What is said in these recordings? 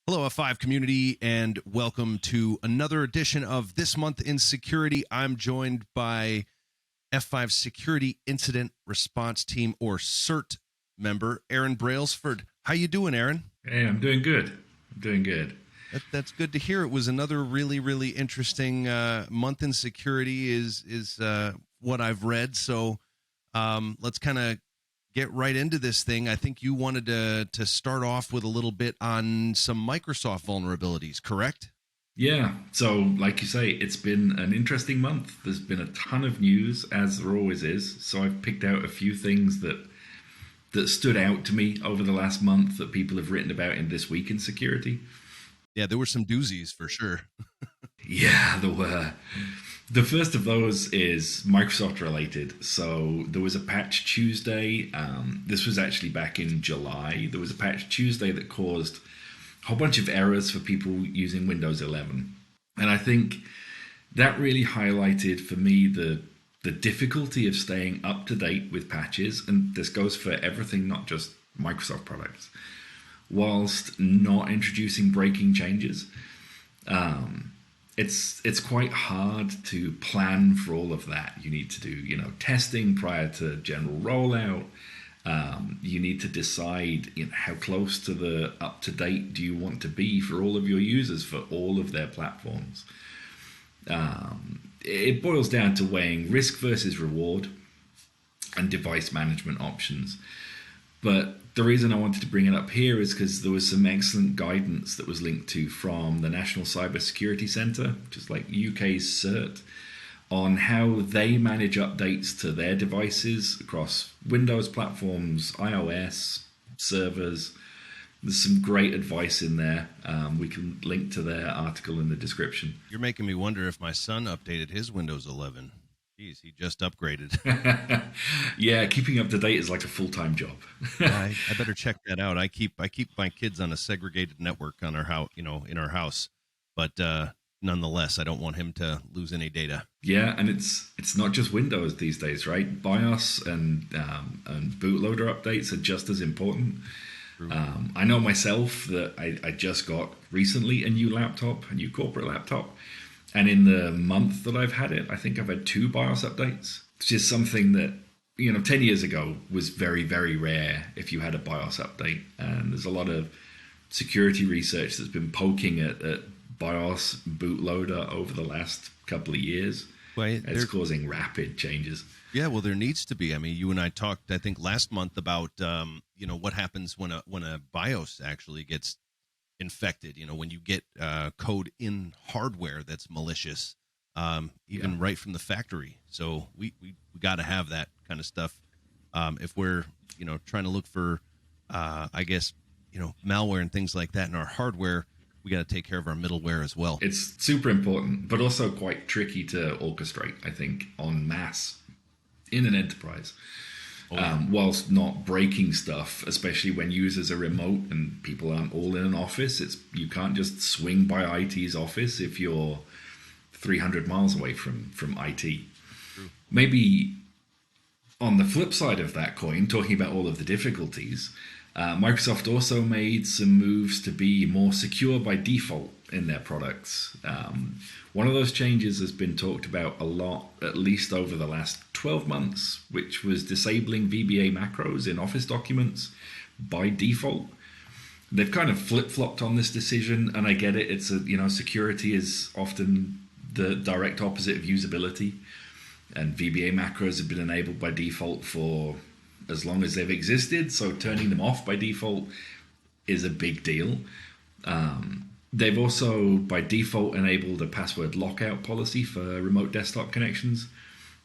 Hello, F5 community, and welcome to another edition of This Month in Security. I'm joined by F5 Security Incident Response Team, or CERT member, Aaron Brailsford. How you doing, Aaron? Hey, I'm doing good. That's good to hear. It was another really interesting month in security is what I've read. So let's kind of get right into this thing. I think you wanted to start off with a little bit on some Microsoft vulnerabilities, correct? Yeah, so like you say, it's been an interesting month. There's been a ton of news, as there always is. So I've picked out a few things that stood out to me over the last month that people have written about in This Week in Security. Yeah, there were some doozies for sure. Yeah, there were. The first of those is Microsoft related. So there was a patch Tuesday. This was actually back in July. There was a patch Tuesday that caused a whole bunch of errors for people using Windows 11. And I think that really highlighted for me the difficulty of staying up to date with patches. And this goes for everything, not just Microsoft products, whilst not introducing breaking changes. It's quite hard to plan for all of that. You need to do, testing prior to general rollout. You need to decide how close to the up-to-date do you want to be for all of your users for all of their platforms. It boils down to weighing risk versus reward and device management options. But the reason I wanted to bring it up here is because there was some excellent guidance that was linked to from the National Cybersecurity Centre, which is like UK's CERT, on how they manage updates to their devices across Windows platforms, iOS, servers. There's some great advice in there. We can link to their article in the description. You're making me wonder if my son updated his Windows 11. Jeez, he just upgraded. Yeah, keeping up to date is like a full-time job. I better check that out. I keep my kids on a segregated network on our house, in our house, but nonetheless, I don't want him to lose any data. Yeah, and it's not just Windows these days, right? BIOS and bootloader updates are just as important. I know myself that I just got recently a new corporate laptop. And in the month that I've had it, I think I've had 2 BIOS updates, which is something that, 10 years ago was very, very rare if you had a BIOS update. And there's a lot of security research that's been poking at BIOS bootloader over the last couple of years. Well, it's causing rapid changes. Yeah, well, there needs to be. I mean, you and I talked, I think, last month about, what happens when a BIOS actually gets infected, when you get code in hardware that's malicious, right from the factory. So we got to have that kind of stuff if we're trying to look for malware and things like that in our hardware. We got to take care of our middleware as well. It's super important, but also quite tricky to orchestrate, I think, en masse in an enterprise. Whilst not breaking stuff, especially when users are remote and people aren't all in an office. You can't just swing by IT's office if you're 300 miles away from IT. True. Maybe on the flip side of that coin, talking about all of the difficulties, Microsoft also made some moves to be more secure by default in their products. One of those changes has been talked about a lot, at least over the last 12 months, which was disabling VBA macros in Office documents by default. They've kind of flip-flopped on this decision, and I get it. It's security is often the direct opposite of usability, and VBA macros have been enabled by default for as long as they've existed, so turning them off by default is a big deal. They've also, by default, enabled a password lockout policy for remote desktop connections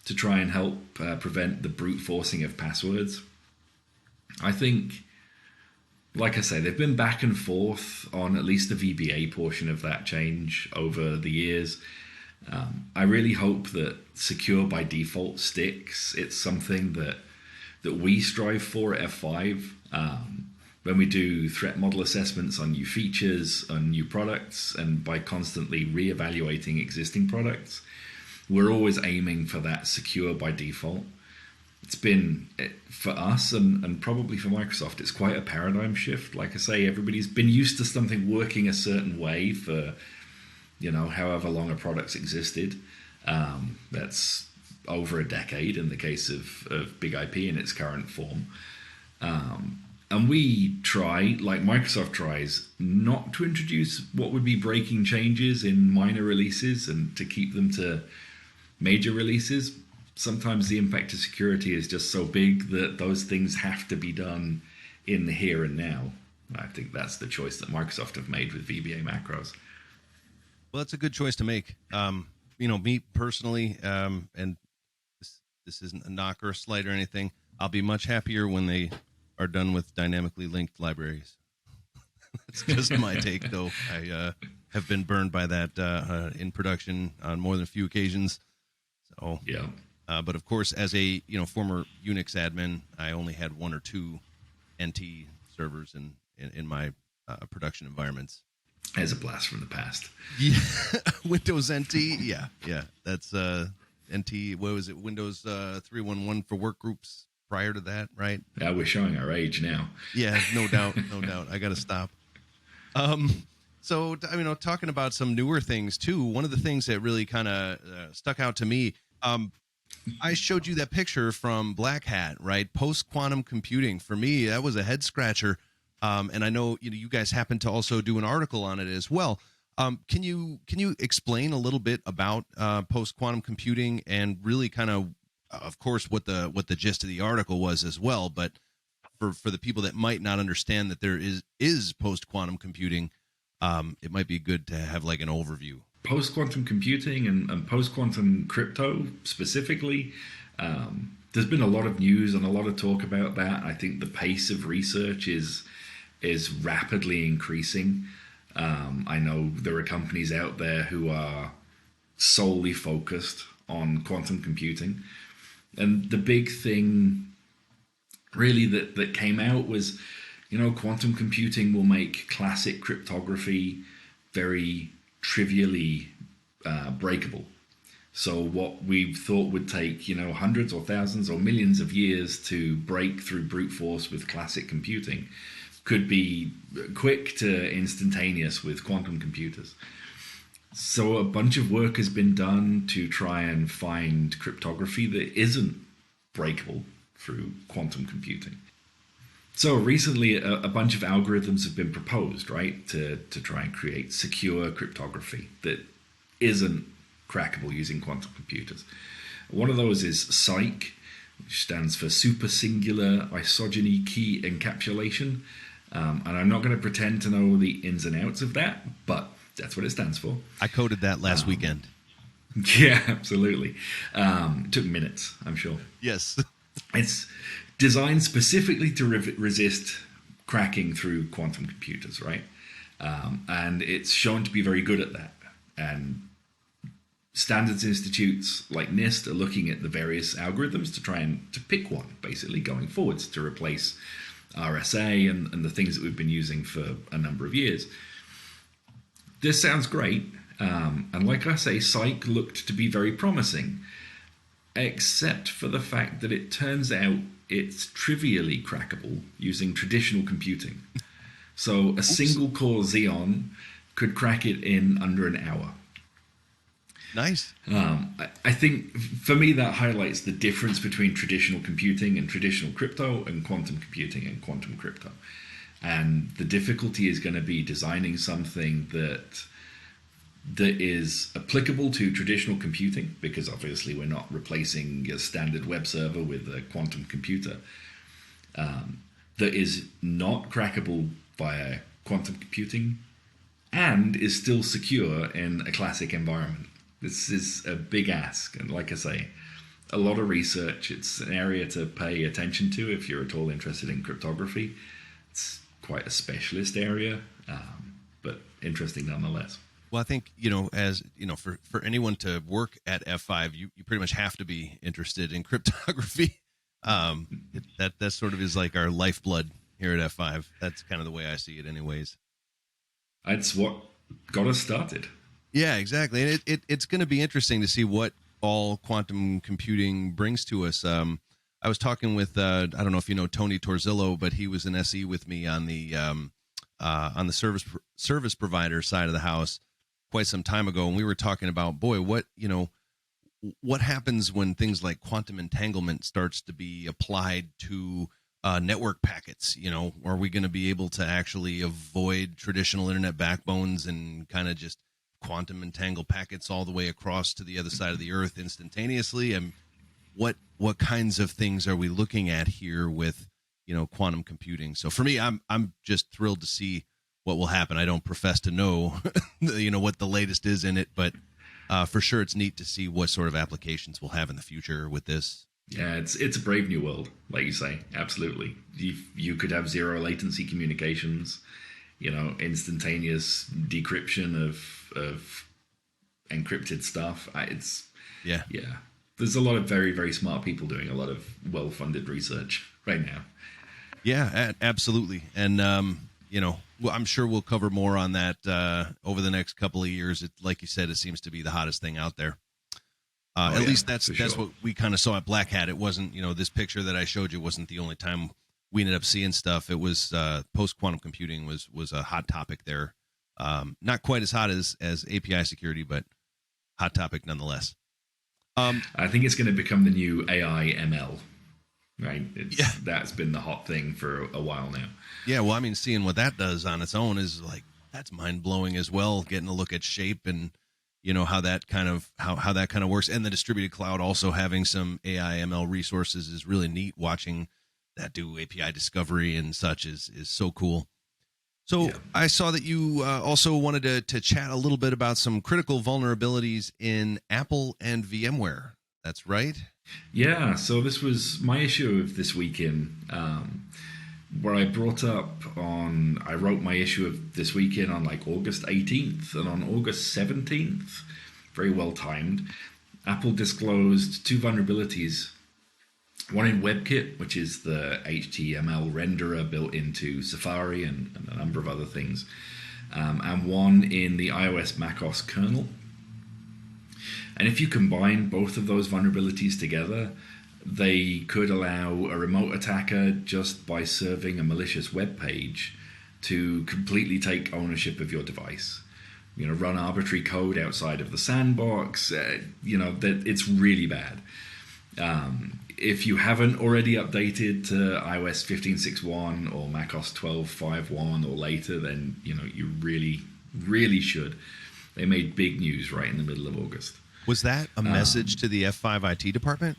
to try and help prevent the brute forcing of passwords. I think, like I say, they've been back and forth on at least the VBA portion of that change over the years. I really hope that secure by default sticks. It's something that we strive for at F5. When we do threat model assessments on new features, on new products, and by constantly reevaluating existing products, we're always aiming for that secure by default. it's been, for us and probably for Microsoft, it's quite a paradigm shift. Like I say, everybody's been used to something working a certain way for, however long a product's existed. That's over a decade in the case of Big IP in its current form. And we try, like Microsoft tries, not to introduce what would be breaking changes in minor releases and to keep them to major releases. Sometimes the impact to security is just so big that those things have to be done in the here and now. I think that's the choice that Microsoft have made with VBA macros. Well, it's a good choice to make. Me personally, and this isn't a knock or a slight or anything, I'll be much happier when they are done with dynamically linked libraries. That's just my take, though. I have been burned by that in production on more than a few occasions. So yeah. But of course, as a former Unix admin, I only had one or two NT servers in my production environments. As a blast from the past. Yeah, Windows NT. Yeah. That's NT. What was it? Windows 3.1.1 for work groups. Prior to that, right? Yeah, we're showing our age now. Yeah, no doubt. I got to stop. So, talking about some newer things too. One of the things that really kind of stuck out to me. I showed you that picture from Black Hat, right? Post-quantum computing. For me, that was a head scratcher. And I know you guys happen to also do an article on it as well. Can you explain a little bit about post-quantum computing and really kind of course, what the gist of the article was as well, but for the people that might not understand that there is post-quantum computing, it might be good to have like an overview. Post-quantum computing and post-quantum crypto specifically, there's been a lot of news and a lot of talk about that. I think the pace of research is rapidly increasing. I know there are companies out there who are solely focused on quantum computing. And the big thing really that came out was, quantum computing will make classic cryptography very trivially breakable. So what we thought would take, hundreds or thousands or millions of years to break through brute force with classic computing could be quick to instantaneous with quantum computers. So a bunch of work has been done to try and find cryptography that isn't breakable through quantum computing. So recently, a bunch of algorithms have been proposed, right, to try and create secure cryptography that isn't crackable using quantum computers. One of those is SIKE, which stands for Super Singular Isogeny Key Encapsulation. And I'm not going to pretend to know the ins and outs of that, but that's what it stands for. I coded that last weekend. Yeah, absolutely. It took minutes, I'm sure. Yes. It's designed specifically to resist cracking through quantum computers, right? And it's shown to be very good at that. And standards institutes like NIST are looking at the various algorithms to try and to pick one, basically, going forwards to replace RSA and the things that we've been using for a number of years. This sounds great, and like I say, SIKE looked to be very promising, except for the fact that it turns out it's trivially crackable using traditional computing. So a single core Xeon could crack it in under an hour. Nice. I think for me that highlights the difference between traditional computing and traditional crypto and quantum computing and quantum crypto. And the difficulty is going to be designing something that is applicable to traditional computing, because obviously we're not replacing a standard web server with a quantum computer, that is not crackable via quantum computing and is still secure in a classic environment. This is a big ask, and like I say, a lot of research. It's an area to pay attention to if you're at all interested in cryptography. It's quite a specialist area, but interesting nonetheless. Well, I think, as for anyone to work at F5, you pretty much have to be interested in cryptography. That sort of is like our lifeblood here at F5. That's kind of the way I see it anyways. That's what got us started. Yeah, exactly. And it's going to be interesting to see what all quantum computing brings to us. I I was talking with I don't know if you know Tony Torzillo, but he was an SE with me on the service provider side of the house quite some time ago, and we were talking about, boy, what happens when things like quantum entanglement starts to be applied to network packets. Are we going to be able to actually avoid traditional internet backbones and kind of just quantum entangle packets all the way across to the other side of the earth instantaneously? And what kinds of things are we looking at here with quantum computing? So for me, I'm just thrilled to see what will happen. I don't profess to know what the latest is in it, but for sure it's neat to see what sort of applications we'll have in the future with this. Yeah, it's a brave new world, like you say. Absolutely, you could have zero latency communications, instantaneous decryption of encrypted stuff. Yeah. There's a lot of very, very smart people doing a lot of well-funded research right now. Yeah, absolutely. And I'm sure we'll cover more on that over the next couple of years. Like you said, it seems to be the hottest thing out there. At least that's what we kind of saw at Black Hat. It wasn't, this picture that I showed you wasn't the only time we ended up seeing stuff. It was post-quantum computing was a hot topic there. Not quite as hot as API security, but hot topic nonetheless. I think it's going to become the new AI ML, right? That's been the hot thing for a while now. Yeah, well, I mean, seeing what that does on its own is that's mind-blowing as well, getting a look at shape and how that kind of how that kind of works. And the distributed cloud also having some AI ML resources is really neat. Watching that do API discovery and such is so cool. So I saw that you also wanted to chat a little bit about some critical vulnerabilities in Apple and VMware. That's right? Yeah, so this was my issue of This Week In, where I wrote my issue of This Week In on August 18th, and on August 17th, very well timed, Apple disclosed two vulnerabilities. One in WebKit, which is the HTML renderer built into Safari and a number of other things, and one in the iOS macOS kernel. And if you combine both of those vulnerabilities together, they could allow a remote attacker, just by serving a malicious web page, to completely take ownership of your device. Run arbitrary code outside of the sandbox. That it's really bad. If you haven't already updated to iOS 15.6.1 or macOS 12.5.1 or later, then you really, really should. They made big news right in the middle of August. Was that a message to the F5 IT department?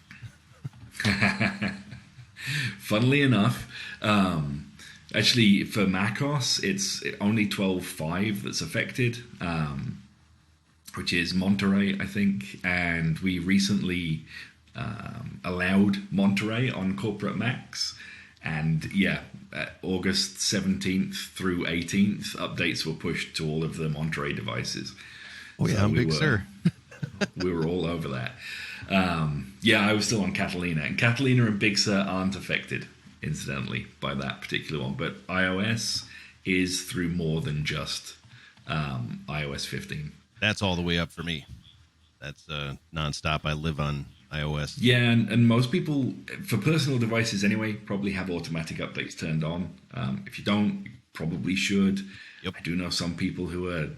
Funnily enough, actually for macOS, it's only 12.5 that's affected, which is Monterey, I think. And we recently allowed Monterey on corporate Macs. And August 17th through 18th, updates were pushed to all of the Monterey devices. Oh, yeah, I'm big sir. We were all over that. I was still on Catalina. And Catalina and Big Sur aren't affected, incidentally, by that particular one. But iOS is through more than just iOS 15. That's all the way up for me. That's nonstop. I live on iOS. Yeah, and most people, for personal devices anyway, probably have automatic updates turned on. If you don't, you probably should. Yep. I do know some people who are,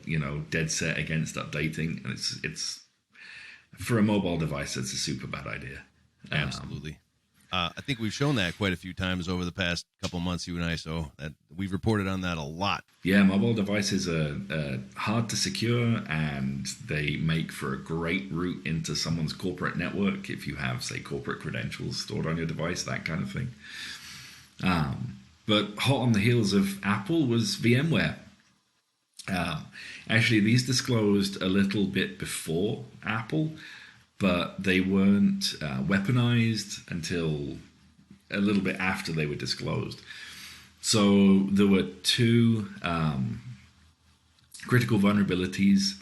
dead set against updating, and it's for a mobile device, it's a super bad idea. Absolutely. I think we've shown that quite a few times over the past couple months, you and I, so that we've reported on that a lot. Yeah, mobile devices are hard to secure, and they make for a great route into someone's corporate network if you have, say, corporate credentials stored on your device, that kind of thing. But hot on the heels of Apple was VMware. Actually, these disclosed a little bit before Apple, but they weren't weaponized until a little bit after they were disclosed. So there were two critical vulnerabilities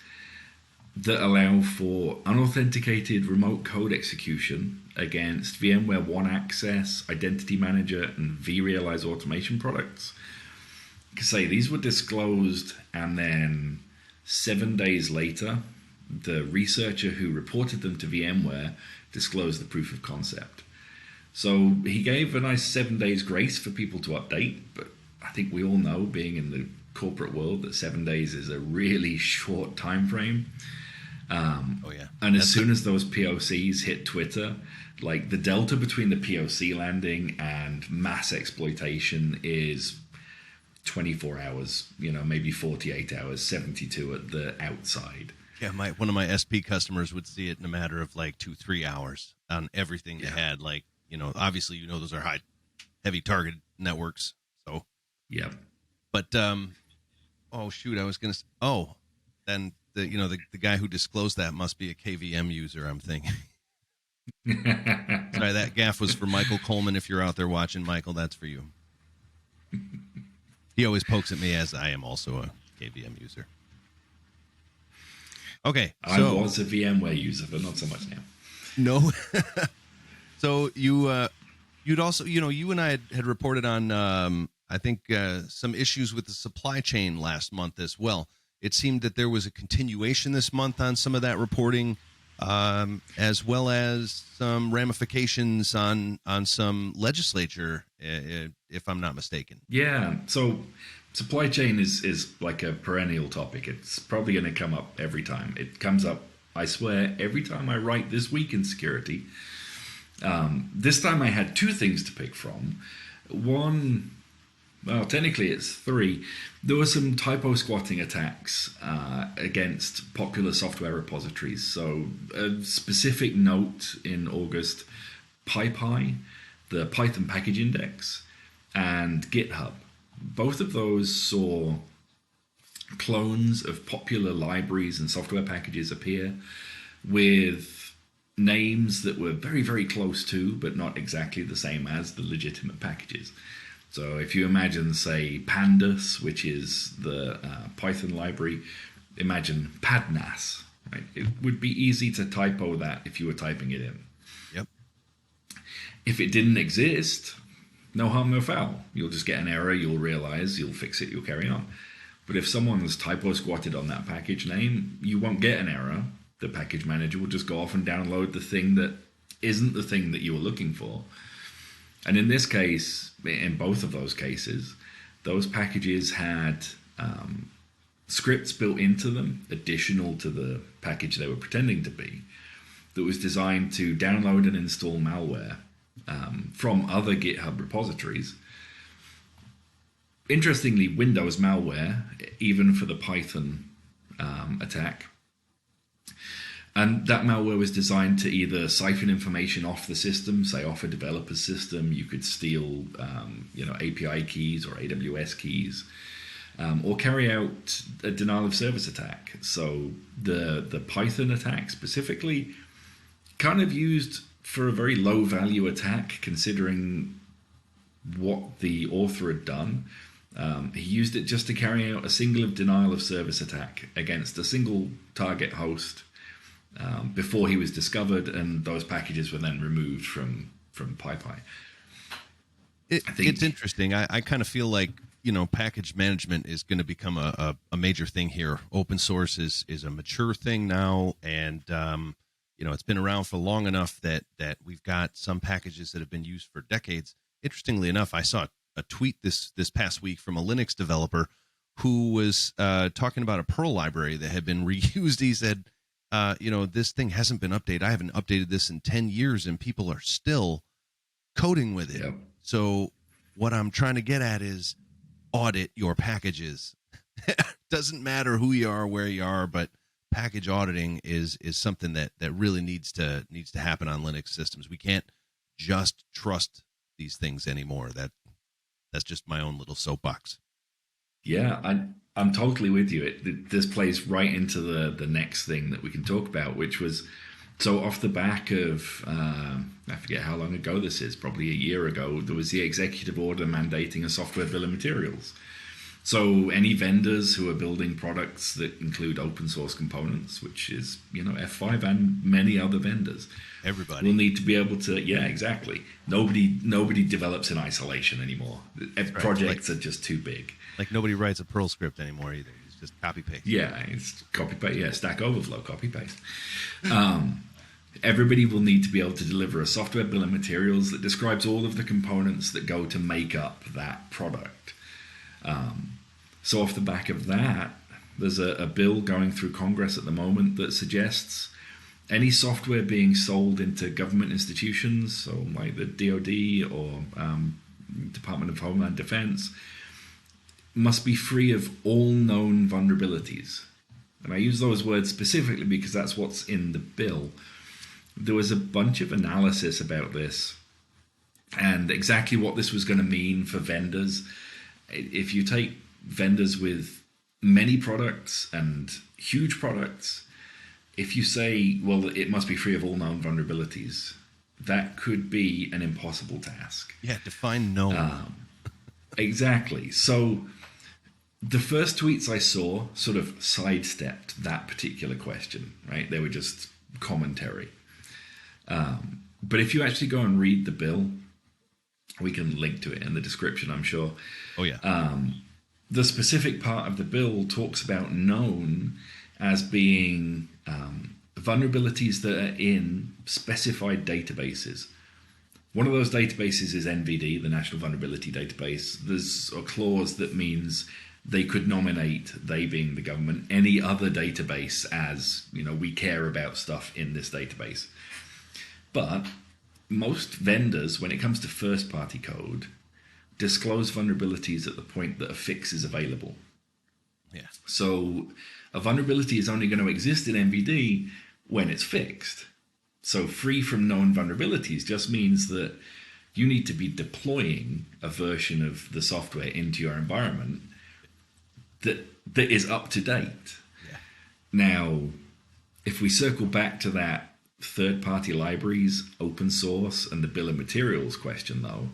that allow for unauthenticated remote code execution against VMware One Access, Identity Manager, and vRealize automation products. Say these were disclosed, and then 7 days later, the researcher who reported them to VMware disclosed the proof of concept. So he gave a nice 7 days grace for people to update, but I think we all know, being in the corporate world, that 7 days is a really short time frame. Oh yeah. And as soon as those POCs hit Twitter, like the delta between the POC landing and mass exploitation is 24 hours, maybe 48 hours, 72 at the outside. Yeah, one of my SP customers would see it in a matter of like 2-3 hours on everything they had. Like, obviously, those are heavy targeted networks. So, yeah. But, oh shoot, I was going to, then the guy who disclosed that must be a KVM user, I'm thinking. Sorry, that gaffe was for Michael Coleman. If you're out there watching, Michael, that's for you. He always pokes at me as I am also a KVM user. Okay, I was a VMware user, but not so much now. No. So you'd also, you and I had reported on, I think, some issues with the supply chain last month as well. It seemed that there was a continuation this month on some of that reporting, as well as some ramifications on some legislature, if I'm not mistaken. Yeah. So supply chain is like a perennial topic. It's probably going to come up every time. It comes up, I swear, every time I write This Week in Security. This time I had two things to pick from. One, well, technically it's three. There were some typo squatting attacks against popular software repositories. So a specific note in August, PyPy, the Python package index, and GitHub. Both of those saw clones of popular libraries and software packages appear with names that were very, very close to, but not exactly the same as, the legitimate packages. So if you imagine, say, Pandas, which is the Python library, imagine Padnas. Right? It would be easy to typo that if you were typing it in. Yep. If it didn't exist, no harm, no foul. You'll just get an error, you'll realize, you'll fix it, you'll carry on. But if someone's typo squatted on that package name, you won't get an error. The package manager will just go off and download the thing that isn't the thing that you were looking for. And in this case, in both of those cases, those packages had scripts built into them, additional to the package they were pretending to be, that was designed to download and install malware from other GitHub repositories. Interestingly, Windows malware, even for the Python attack. And that malware was designed to either siphon information off the system, say off a developer's system. You could steal, API keys or AWS keys, or carry out a denial of service attack. So the Python attack specifically, kind of used for a very low value attack, considering what the author had done. He used it just to carry out a single denial of service attack against a single target host. Before he was discovered, and those packages were then removed from PyPy. It's interesting. I kind of feel like, package management is going to become a major thing here. Open source is a mature thing now, and it's been around for long enough that we've got some packages that have been used for decades. Interestingly enough, I saw a tweet this past week from a Linux developer who was talking about a Perl library that had been reused. He said, this thing hasn't been updated. I haven't updated this in 10 years, and people are still coding with it. Yep. So what I'm trying to get at is audit your packages. Doesn't matter who you are, where you are, but package auditing is something that really needs to happen on Linux systems. We can't just trust these things anymore. That's just my own little soapbox. Yeah, I'm totally with you. This plays right into the next thing that we can talk about, which was, so off the back of, I forget how long ago this is, probably a year ago, there was the executive order mandating a software bill of materials. So any vendors who are building products that include open source components, which is, F5 and many other vendors, everybody will need to be able to, yeah, exactly. Nobody develops in isolation anymore. Projects are just too big. Like nobody writes a Perl script anymore either. It's just copy paste. Yeah, it's copy paste. Yeah, Stack Overflow, copy paste. Everybody will need to be able to deliver a software bill of materials that describes all of the components that go to make up that product. So off the back of that, there's a bill going through Congress at the moment that suggests any software being sold into government institutions, so like the DoD or Department of Homeland Defense, must be free of all known vulnerabilities. And I use those words specifically because that's what's in the bill. There was a bunch of analysis about this and exactly what this was going to mean for vendors. If you take vendors with many products and huge products, if you say, well, it must be free of all known vulnerabilities, that could be an impossible task. Yeah, define known. Exactly. So the first tweets I saw sort of sidestepped that particular question, right? They were just commentary. But if you actually go and read the bill, we can link to it in the description, I'm sure. Oh, yeah. The specific part of the bill talks about known as being vulnerabilities that are in specified databases. One of those databases is NVD, the National Vulnerability Database. There's a clause that means they could nominate, they being the government, any other database as, we care about stuff in this database. But most vendors, when it comes to first-party code, disclose vulnerabilities at the point that a fix is available. Yeah. So a vulnerability is only going to exist in NVD when it's fixed. So free from known vulnerabilities just means that you need to be deploying a version of the software into your environment that is up to date. Yeah. Now, if we circle back to that third-party libraries, open source, and the bill of materials question, though,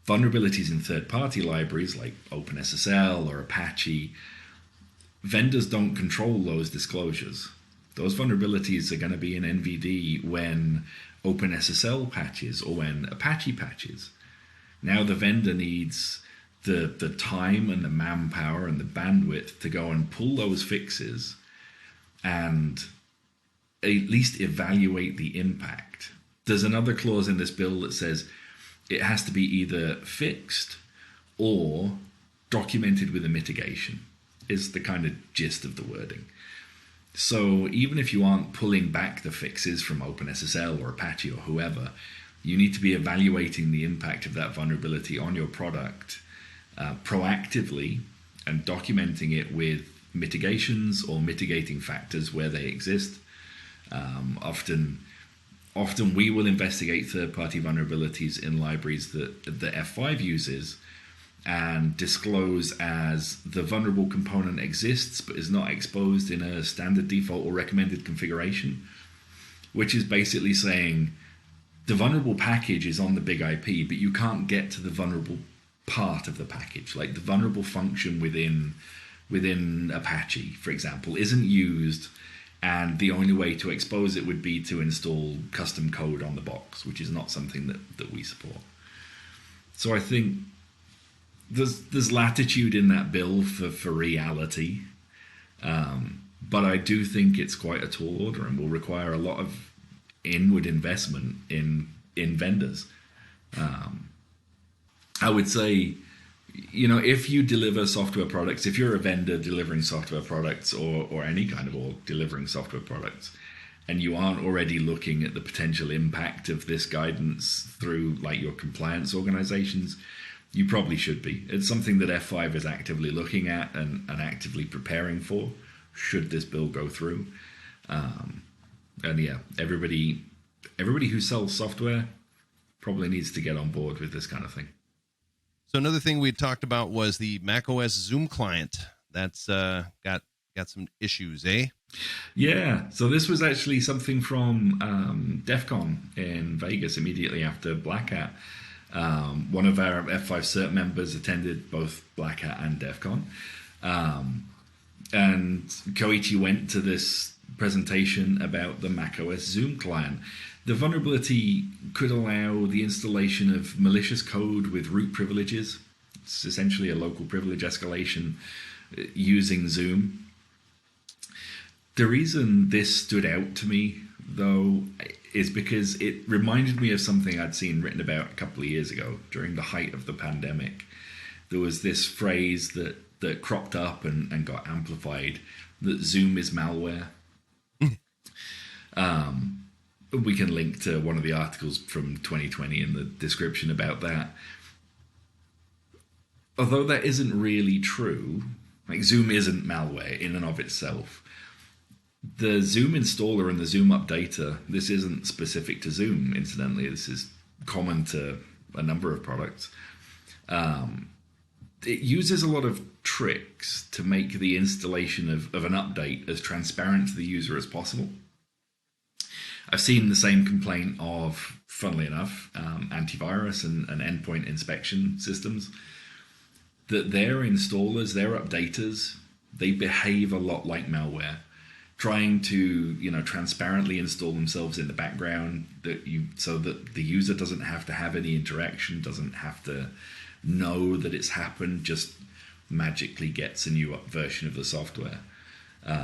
vulnerabilities in third-party libraries like OpenSSL or Apache, vendors don't control those disclosures. Those vulnerabilities are going to be in NVD when OpenSSL patches or when Apache patches. Now the vendor needs the time and the manpower and the bandwidth to go and pull those fixes and at least evaluate the impact. There's another clause in this bill that says it has to be either fixed or documented with a mitigation, is the kind of gist of the wording. So even if you aren't pulling back the fixes from OpenSSL or Apache or whoever, you need to be evaluating the impact of that vulnerability on your product proactively and documenting it with mitigations or mitigating factors where they exist. Often we will investigate third-party vulnerabilities in libraries that the F5 uses and disclose as the vulnerable component exists but is not exposed in a standard default or recommended configuration, which is basically saying the vulnerable package is on the big IP, but you can't get to the vulnerable part of the package. Like the vulnerable function within Apache, for example, isn't used, and the only way to expose it would be to install custom code on the box, which is not something that we support. So I think there's latitude in that bill for reality, but I do think it's quite a tall order and will require a lot of inward investment in vendors. I would say, if you deliver software products, if you're a vendor delivering software products or any kind of org delivering software products, and you aren't already looking at the potential impact of this guidance through like your compliance organizations, you probably should be. It's something that F5 is actively looking at and actively preparing for, should this bill go through. And yeah, everybody who sells software probably needs to get on board with this kind of thing. So another thing we talked about was the macOS Zoom client. That's got some issues, eh? Yeah. So this was actually something from DEF CON in Vegas immediately after Black Hat. One of our F5 cert members attended both Black Hat and DEF CON. And Koichi went to this presentation about the macOS Zoom client. The vulnerability could allow the installation of malicious code with root privileges. It's essentially a local privilege escalation using Zoom. The reason this stood out to me though, is because it reminded me of something I'd seen written about a couple of years ago during the height of the pandemic. There was this phrase that cropped up and got amplified, that Zoom is malware. We can link to one of the articles from 2020 in the description about that. Although that isn't really true, like Zoom isn't malware in and of itself. The Zoom installer and the Zoom updater, this isn't specific to Zoom, incidentally. This is common to a number of products. It uses a lot of tricks to make the installation of an update as transparent to the user as possible. I've seen the same complaint of, funnily enough, antivirus and endpoint inspection systems, that their installers, their updaters, they behave a lot like malware, trying to, transparently install themselves in the background so that the user doesn't have to have any interaction, doesn't have to know that it's happened, just magically gets a new version of the software.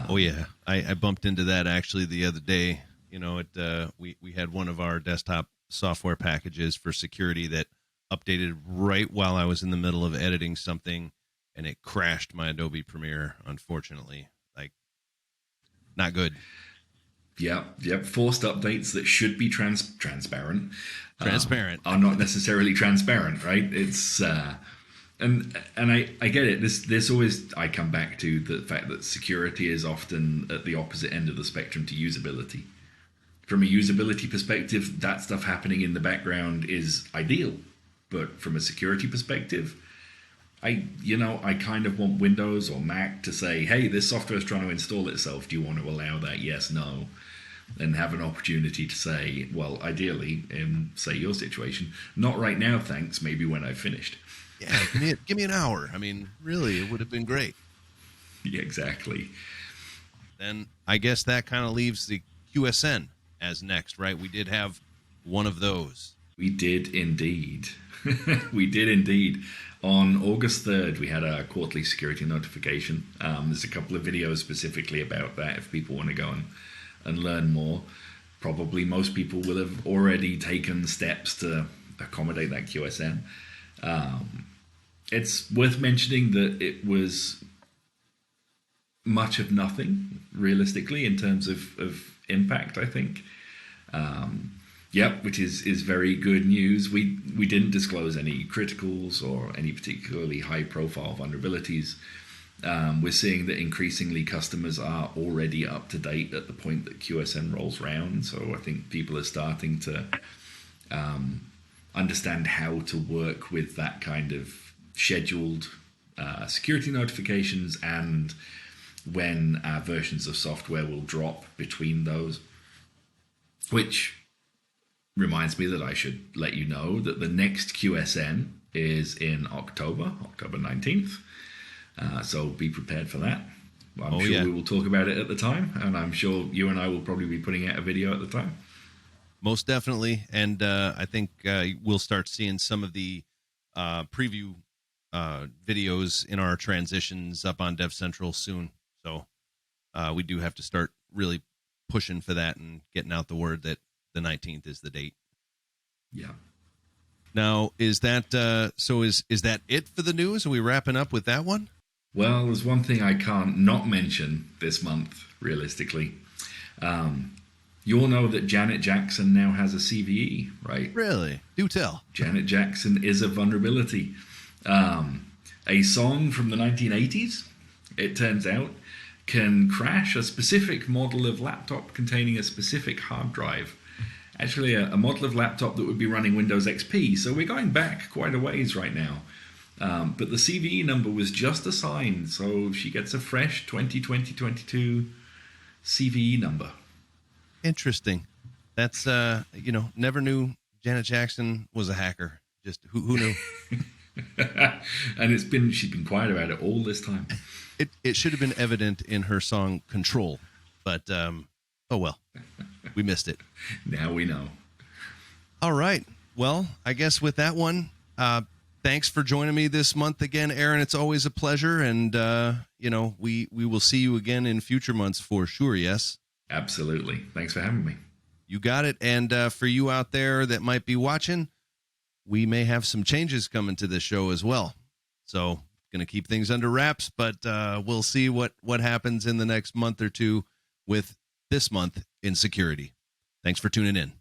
Oh yeah, I bumped into that actually the other day. We had one of our desktop software packages for security that updated right while I was in the middle of editing something, and it crashed my Adobe Premiere, unfortunately. Like, not good. Yep. Forced updates that should be transparent. Transparent. Are not necessarily transparent, right? It's and I get it. This always, I come back to the fact that security is often at the opposite end of the spectrum to usability. From a usability perspective, that stuff happening in the background is ideal. But from a security perspective, I kind of want Windows or Mac to say, hey, this software is trying to install itself. Do you want to allow that? Yes, no. And have an opportunity to say, well, ideally, in, say, your situation, not right now, thanks, maybe when I've finished. Yeah, give me an hour. I mean, really, it would have been great. Yeah, exactly. Then I guess that kind of leaves the QSN as next, right? We did have one of those. We did indeed. We did indeed. On August 3rd, we had a quarterly security notification. There's a couple of videos specifically about that if people want to go and learn more. Probably most people will have already taken steps to accommodate that QSN. It's worth mentioning that it was much of nothing, realistically, in terms of impact, I think. Which is very good news. We didn't disclose any criticals or any particularly high-profile vulnerabilities. We're seeing that increasingly customers are already up to date at the point that QSN rolls around. So I think people are starting to understand how to work with that kind of scheduled security notifications and when versions of software will drop between those. Which reminds me that I should let you know that the next QSN is in October 19th. So be prepared for that. I'm sure we will talk about it at the time, and I'm sure you and I will probably be putting out a video at the time. Most definitely, and I think we'll start seeing some of the preview videos in our transitions up on DevCentral soon. So we do have to start really pushing for that and getting out the word that the 19th is the date. Yeah. Now, is that so? Is that it for the news? Are we wrapping up with that one? Well, there's one thing I can't not mention this month, realistically. You all know that Janet Jackson now has a CVE, right? Really? Do tell. Janet Jackson is a vulnerability. A song from the 1980s, it turns out, can crash a specific model of laptop containing a specific hard drive. Actually, a model of laptop that would be running Windows XP. So we're going back quite a ways right now. But the CVE number was just assigned, so she gets a fresh 2020-22 CVE number. Interesting. That's never knew Janet Jackson was a hacker. Just who knew? And she's been quiet about it all this time. It should have been evident in her song Control, but oh well, we missed it. Now we know. All right. Well, I guess with that one, thanks for joining me this month again, Aaron. It's always a pleasure, and we will see you again in future months for sure. Yes. Absolutely. Thanks for having me. You got it. And for you out there that might be watching, we may have some changes coming to this show as well. So going to keep things under wraps, but we'll see what happens in the next month or two with this month in security. Thanks for tuning in.